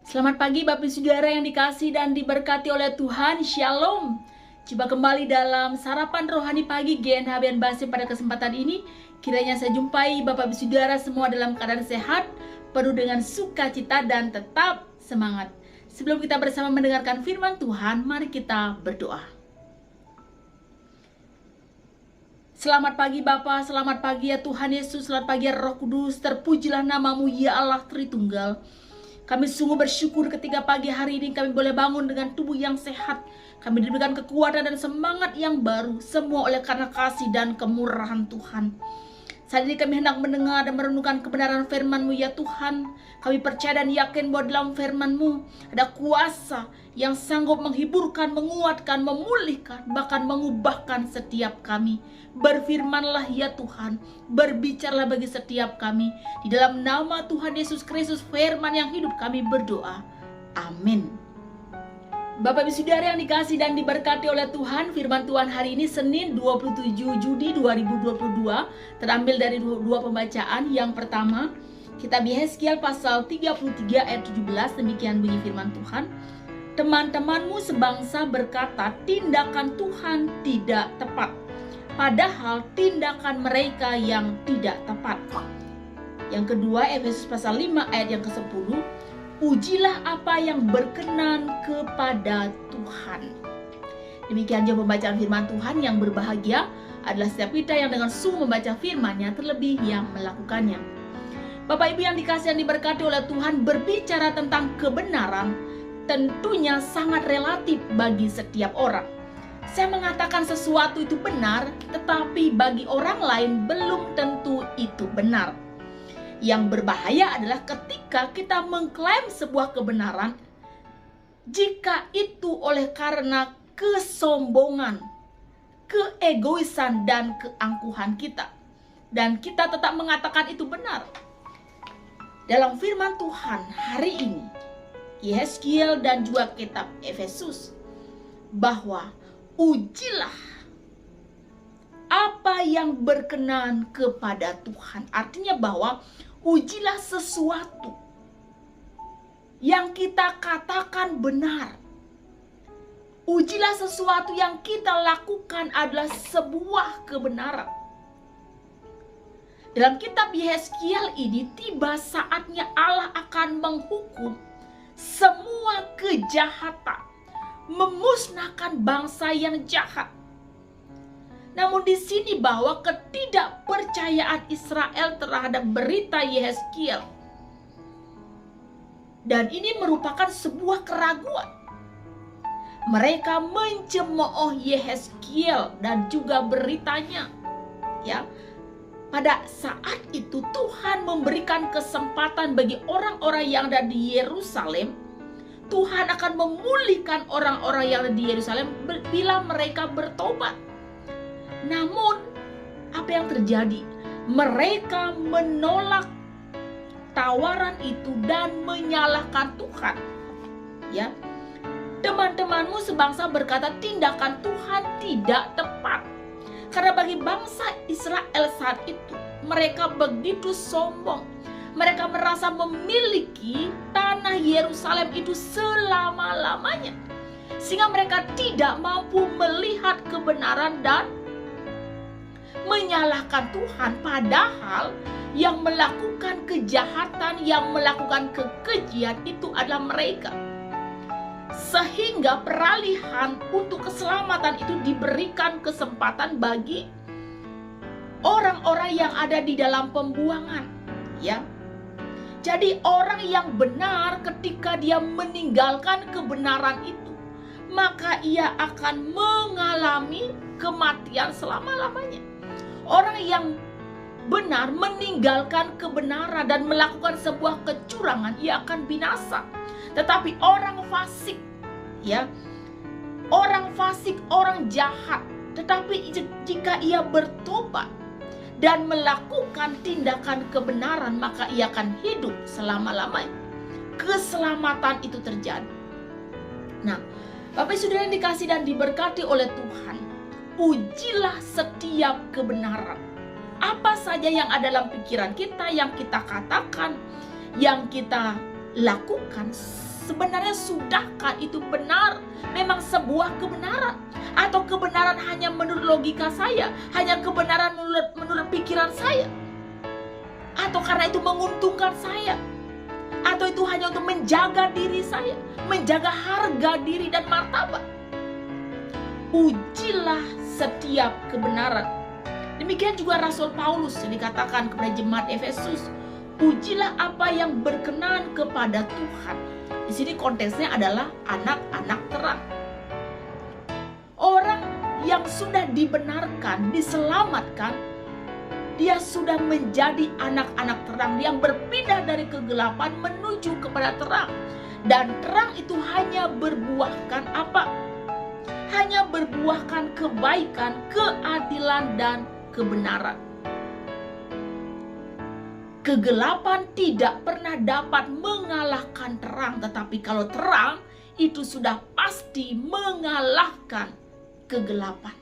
Selamat pagi Bapak Saudara yang dikasihi dan diberkati oleh Tuhan. Shalom. Coba kembali dalam sarapan rohani pagi GNHBN Basim pada kesempatan ini. Kiranya saya jumpai Bapak Saudara semua dalam keadaan sehat, penuh dengan sukacita dan tetap semangat. Sebelum kita bersama mendengarkan firman Tuhan, mari kita berdoa. Selamat pagi Bapa, selamat pagi ya Tuhan Yesus, selamat pagi ya Roh Kudus, terpujilah namamu ya Allah Tritunggal. Kami sungguh bersyukur ketika pagi hari ini kami boleh bangun dengan tubuh yang sehat. Kami diberikan kekuatan dan semangat yang baru. Semua oleh karena kasih dan kemurahan Tuhan. Saat ini kami hendak mendengar dan merenungkan kebenaran firman-Mu ya Tuhan. Kami percaya dan yakin bahwa dalam firman-Mu ada kuasa yang sanggup menghiburkan, menguatkan, memulihkan, bahkan mengubahkan setiap kami. Berfirmanlah ya Tuhan, berbicaralah bagi setiap kami. Di dalam nama Tuhan Yesus Kristus, firman yang hidup, kami berdoa. Amin. Bapak Ibu Saudara yang dikasihi dan diberkati oleh Tuhan, firman Tuhan hari ini Senin 27 Juli 2022 terambil dari dua pembacaan. Yang pertama, kitab Yehezkiel pasal 33 ayat 17, demikian bunyi firman Tuhan. Teman-temanmu sebangsa berkata, tindakan Tuhan tidak tepat, padahal tindakan mereka yang tidak tepat. Yang kedua, Efesus pasal 5 ayat yang ke-10, ujilah apa yang berkenan kepada Tuhan. Demikian juga pembacaan firman Tuhan. Yang berbahagia adalah setiap kita yang dengan sungguh membaca firman-Nya, terlebih yang melakukannya. Bapak Ibu yang dikasihi dan diberkati oleh Tuhan, berbicara tentang kebenaran tentunya sangat relatif bagi setiap orang. Saya mengatakan sesuatu itu benar, tetapi bagi orang lain belum tentu itu benar. Yang berbahaya adalah ketika kita mengklaim sebuah kebenaran, jika itu oleh karena kesombongan, keegoisan, dan keangkuhan kita, dan kita tetap mengatakan itu benar. Dalam firman Tuhan hari ini, Yehezkiel dan juga kitab Efesus, bahwa ujilah apa yang berkenan kepada Tuhan. Artinya bahwa ujilah sesuatu yang kita katakan benar. Ujilah sesuatu yang kita lakukan adalah sebuah kebenaran. Dalam kitab Yehezkiel ini tiba saatnya Allah akan menghukum semua kejahatan, memusnahkan bangsa yang jahat. Namun di sini bahwa ketidakpercayaan Israel terhadap berita Yehezkiel, dan ini merupakan sebuah keraguan. Mereka mencemooh Yehezkiel dan juga beritanya. Ya, pada saat itu Tuhan memberikan kesempatan bagi orang-orang yang ada di Yerusalem. Tuhan akan memulihkan orang-orang yang ada di Yerusalem bila mereka bertobat. Namun apa yang terjadi? Mereka menolak tawaran itu dan menyalahkan Tuhan. Ya, teman-temanmu sebangsa berkata tindakan Tuhan tidak tepat. Karena bagi bangsa Israel saat itu, mereka begitu sombong. Mereka merasa memiliki tanah Yerusalem itu selama-lamanya. Sehingga mereka tidak mampu melihat kebenaran dan menyalahkan Tuhan. Padahal yang melakukan kejahatan, yang melakukan kekejian itu adalah mereka. Sehingga peralihan untuk keselamatan itu diberikan kesempatan bagi orang-orang yang ada di dalam pembuangan. Ya, jadi orang yang benar ketika dia meninggalkan kebenaran itu, maka ia akan mengalami kematian selama-lamanya. Orang yang benar meninggalkan kebenaran dan melakukan sebuah kecurangan, ia akan binasa. Tetapi orang fasik, ya, orang fasik, orang jahat, tetapi jika ia bertobat dan melakukan tindakan kebenaran, maka ia akan hidup selama-lamanya. Keselamatan itu terjadi. Nah, Bapak Saudara yang dikasihi dan diberkati oleh Tuhan, ujilah setiap kebenaran. Apa saja yang ada dalam pikiran kita, yang kita katakan, yang kita lakukan, sebenarnya sudahkah itu benar? Memang sebuah kebenaran? Atau kebenaran hanya menurut logika saya, hanya kebenaran menurut pikiran saya? Atau karena itu menguntungkan saya? Atau itu hanya untuk menjaga diri saya, menjaga harga diri dan martabat? Ujilah setiap kebenaran. Demikian juga Rasul Paulus yang dikatakan kepada jemaat Efesus, ujilah apa yang berkenan kepada Tuhan. Di sini konteksnya adalah anak-anak terang. Orang yang sudah dibenarkan, diselamatkan, dia sudah menjadi anak-anak terang yang berpindah dari kegelapan menuju kepada terang. Dan terang itu hanya berbuahkan apa? Hanya berbuahkan kebaikan, keadilan, dan kebenaran. Kegelapan tidak pernah dapat mengalahkan terang, tetapi kalau terang itu sudah pasti mengalahkan kegelapan.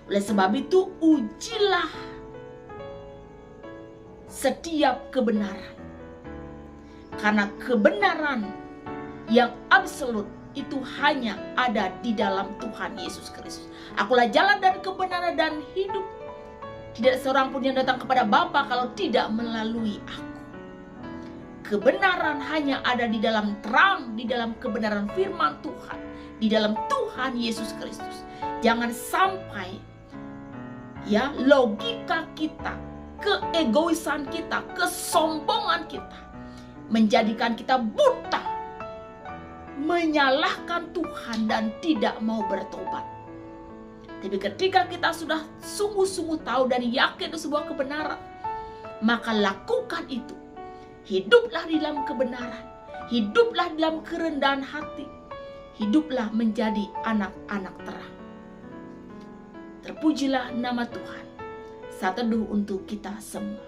Oleh sebab itu, ujilah setiap kebenaran. Karena kebenaran yang absolut itu hanya ada di dalam Tuhan Yesus Kristus. Akulah jalan dan kebenaran dan hidup. Tidak seorang pun yang datang kepada Bapa kalau tidak melalui aku. Kebenaran hanya ada di dalam terang, di dalam kebenaran firman Tuhan, di dalam Tuhan Yesus Kristus. Jangan sampai ya logika kita, keegoisan kita, kesombongan kita menjadikan kita buta, menyalahkan Tuhan dan tidak mau bertobat. Tapi ketika kita sudah sungguh-sungguh tahu dan yakin itu sebuah kebenaran, maka lakukan itu. Hiduplah di dalam kebenaran, hiduplah dalam kerendahan hati, hiduplah menjadi anak-anak terang. Terpujilah nama Tuhan. Saat teduh untuk kita semua.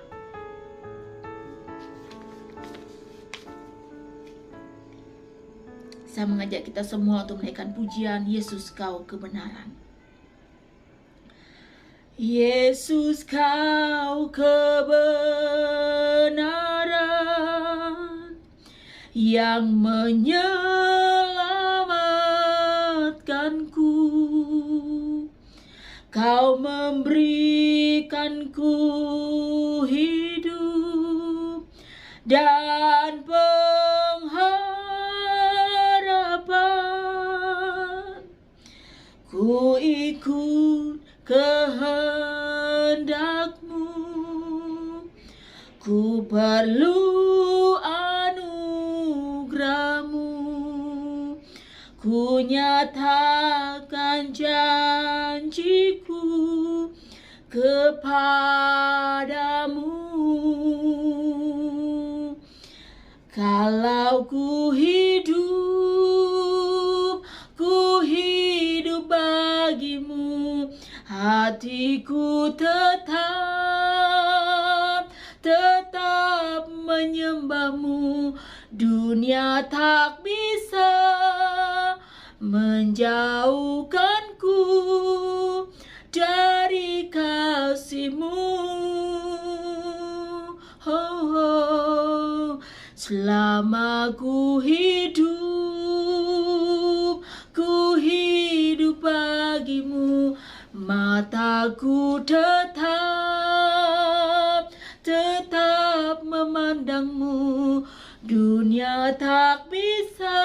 Saya mengajak kita semua untuk menaikkan pujian, Yesus Kau kebenaran. Yesus Kau kebenaran yang menyelamatkanku. Kau memberikanku hidup dan pengharapan. Ku ikut kehendak-Mu, ku perlu anugerah-Mu, ku nyatakan janjiku kepadamu. Kalau ku hidup bagimu, hatiku tetap menyembah-Mu. Dunia tak bisa menjauhkanku dari kasih-Mu. Selama ku hidup bagimu, mataku tetap memandang-Mu. Dunia tak bisa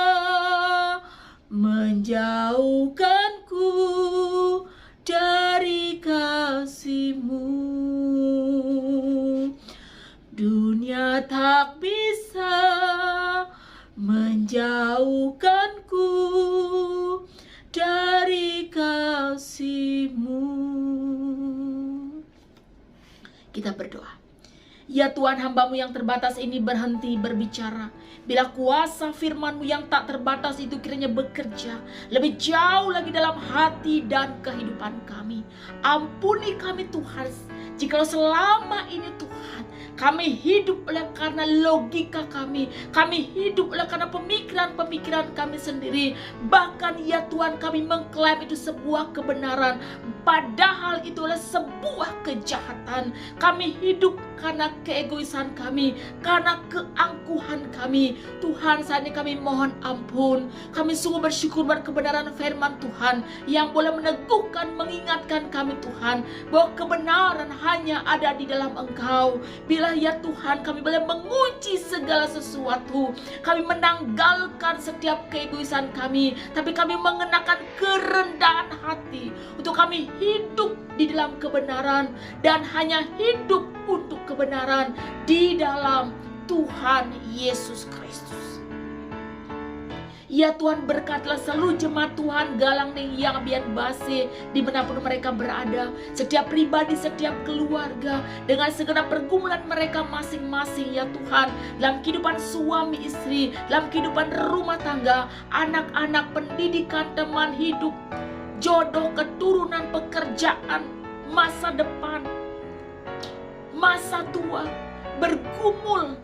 menjauhkanku dari kasih-Mu. Dunia tak bisa menjauhkanku dari kasih-Mu. Kita berdoa. Ya Tuhan, hamba-Mu yang terbatas ini berhenti berbicara. Bila kuasa firman-Mu yang tak terbatas itu kiranya bekerja lebih jauh lagi dalam hati dan kehidupan kami. Ampuni kami Tuhan, jikalau selama ini Tuhan kami hidup oleh karena logika kami hidup oleh karena pemikiran-pemikiran kami sendiri. Bahkan ya Tuhan, kami mengklaim itu sebuah kebenaran, padahal itu adalah sebuah kejahatan. Kami hidup karena keegoisan kami, karena keangkuhan kami. Tuhan, saat ini kami mohon ampun. Kami sungguh bersyukur buat kebenaran firman Tuhan yang boleh meneguhkan, mengingatkan kami Tuhan, bahwa kebenaran hanya ada di dalam Engkau. Bila ya Tuhan kami boleh mengunci segala sesuatu, kami menanggalkan setiap keegoisan kami, tapi kami mengenakan kerendahan hati untuk kami hidup di dalam kebenaran dan hanya hidup untuk kebenaran di dalam Tuhan Yesus Kristus. Ya Tuhan, berkatlah seluruh jemaat Tuhan Galang Ning yang bian base dimanapun mereka berada, setiap pribadi, setiap keluarga, dengan segenap pergumulan mereka masing-masing ya Tuhan, dalam kehidupan suami istri, dalam kehidupan rumah tangga, anak-anak, pendidikan, teman hidup, jodoh, keturunan, pekerjaan, masa depan, masa tua, bergumul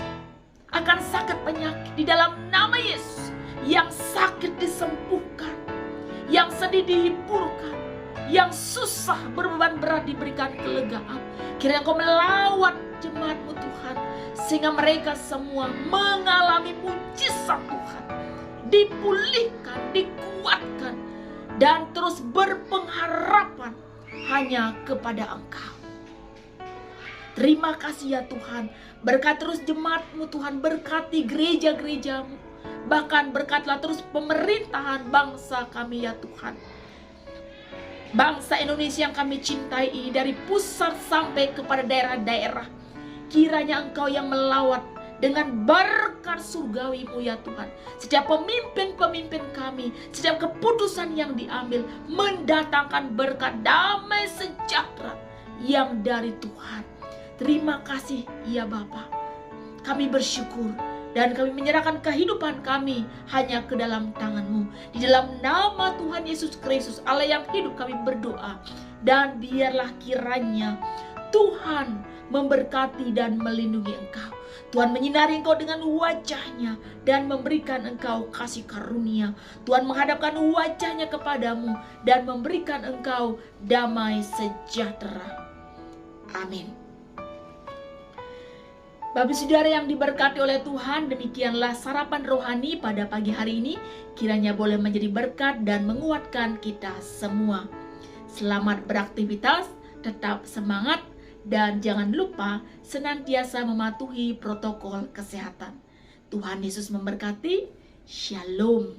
akan sakit penyakit di dalam nama Yesus. Yang sakit disembuhkan, yang sedih dihiburkan, yang susah berbeban berat diberikan kelegaan. Kiranya Engkau melawat jemaat-Mu Tuhan, sehingga mereka semua mengalami mujizat Tuhan, dipulihkan, dikuatkan, dan terus berpengharapan hanya kepada Engkau. Terima kasih ya Tuhan. Berkat terus jemaat-Mu Tuhan, berkati gereja-gereja-Mu. Bahkan berkatlah terus pemerintahan bangsa kami ya Tuhan. Bangsa Indonesia yang kami cintai ini, dari pusat sampai kepada daerah-daerah. Kiranya Engkau yang melawat dengan berkat surgawi-Mu ya Tuhan. Setiap pemimpin-pemimpin kami, setiap keputusan yang diambil mendatangkan berkat damai sejahtera yang dari Tuhan. Terima kasih ya Bapa. Kami bersyukur dan kami menyerahkan kehidupan kami hanya ke dalam tangan-Mu. Di dalam nama Tuhan Yesus Kristus Allah yang hidup kami berdoa. Dan biarlah kiranya Tuhan memberkati dan melindungi Engkau. Tuhan menyinari Engkau dengan wajah-Nya dan memberikan Engkau kasih karunia. Tuhan menghadapkan wajah-Nya kepadamu dan memberikan Engkau damai sejahtera. Amin. Bapak saudara yang diberkati oleh Tuhan, demikianlah sarapan rohani pada pagi hari ini. Kiranya boleh menjadi berkat dan menguatkan kita semua. Selamat beraktivitas, tetap semangat, dan jangan lupa senantiasa mematuhi protokol kesehatan. Tuhan Yesus memberkati. Shalom.